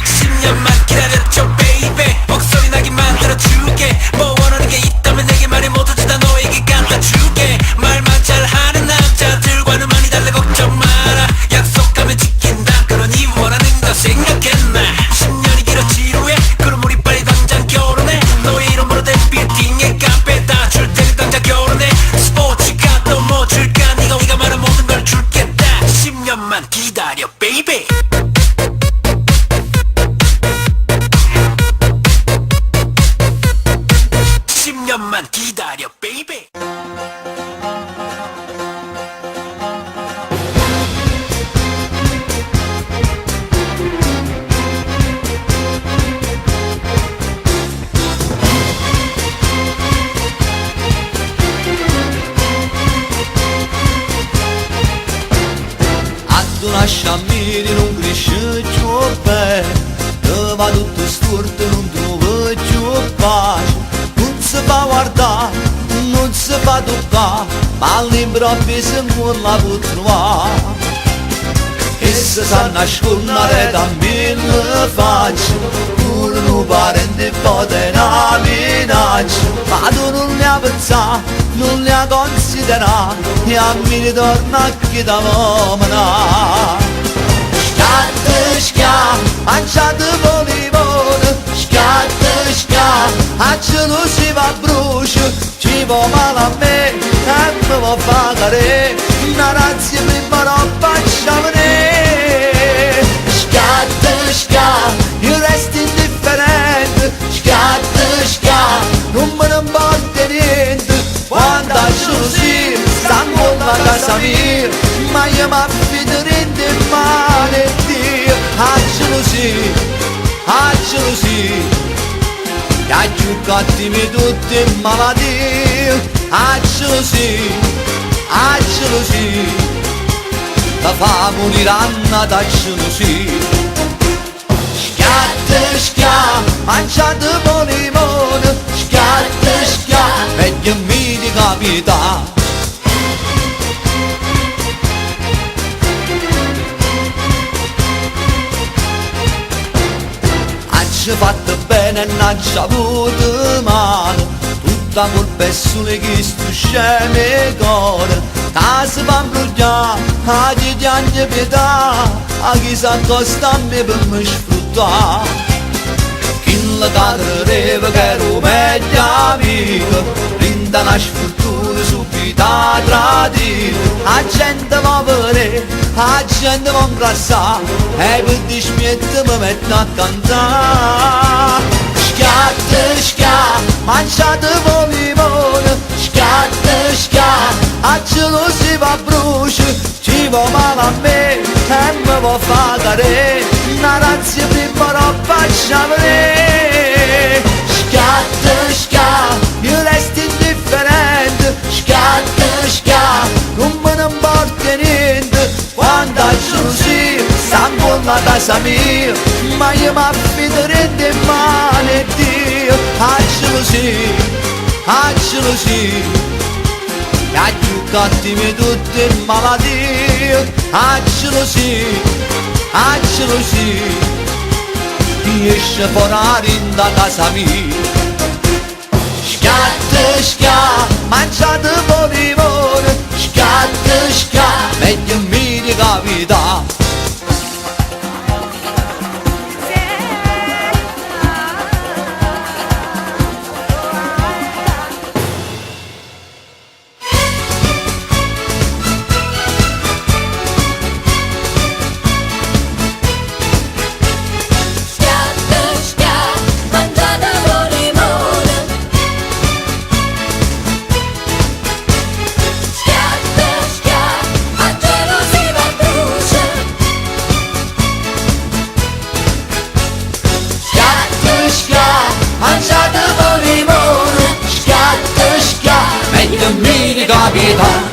10년만 기다렸죠 baby 목소리 나게 만들어줄게 뭐 원하는 게 있다면 내게 말해 모두 다 너에게 갖다 줄게 말만 잘하는 남자들과는 많이 달라 걱정 마라 약속하면 지킨다 그러니 원하는 거 생각했나 10년이 길어 지루해 그럼 우리 빨리 당장 결혼해 너의 이름으로 된 빌딩에 카페 다 줄 테니 당장 결혼해 스포츠카 또 뭐 줄까 네가 말한 모든 걸 줄겠다 10년만 기다려 baby 10년만 기다려 baby Tu lascia miri non cresce più bene Te va tutto storto non trovo più pace Non si fa guardare, non si fa toccare Ma all'improvviso non la può trovare E se sa nascondere da mille facce Pure un parente pote una minaccia Ma tu non ne hai pensato, non ne hai considerato E a me ritorna che da uomina Schiatta, schiatta, mangiate volivone Schiatta, schiatta, a cielo si va a brucio Ci va male a me e mi va a pagare Una razza prima roba facciamo Schiatta, schiatta, io resto indifferente Schiatta, schiatta, non me ne importa niente Quando sono sì, stanno a casa mia Ma io mi affido in malattia a gelosia Che ha giocatemi tutte in malattia a gelosia La fa morire Anna da gelosia Schiatta, schiatta, mangiate limone Schiatta, schiatta, meglio mi di capità Ci fatto bene e non ci ha avuto male Tutta colpa è solo che sto scemo cuore Che si fa imbrugliare, a chi ti hanno pietà A chi si accosta a me per mi sfruttare Chi la cadreva che ero meglio amico Rinda una sfortuna subito a tradire La gente va vedere, la gente va ingrassare E per dismettere mi metto a cantare Schiatta, schiatta, mangiate limone Schiatta, schiatta, a cielo si va a brucio Ci va male a me e mi va a pagare Una razza prima roba facciamo Schiatta, schiatta, io resto indifferente Schiatta, schiatta, non me ne importa niente Quando sono sì, stanno a casa mia Ma io mi affido in malattia a gelosia Che ha giocatemi tutte in malattia a gelosia Chi esce fuori da casa mia Schiatta, schiatta, mangiate limone Schiatta, schiatta, meglio mi di capità Mangiate limone, schiatta, schiatta, meglio mi di capità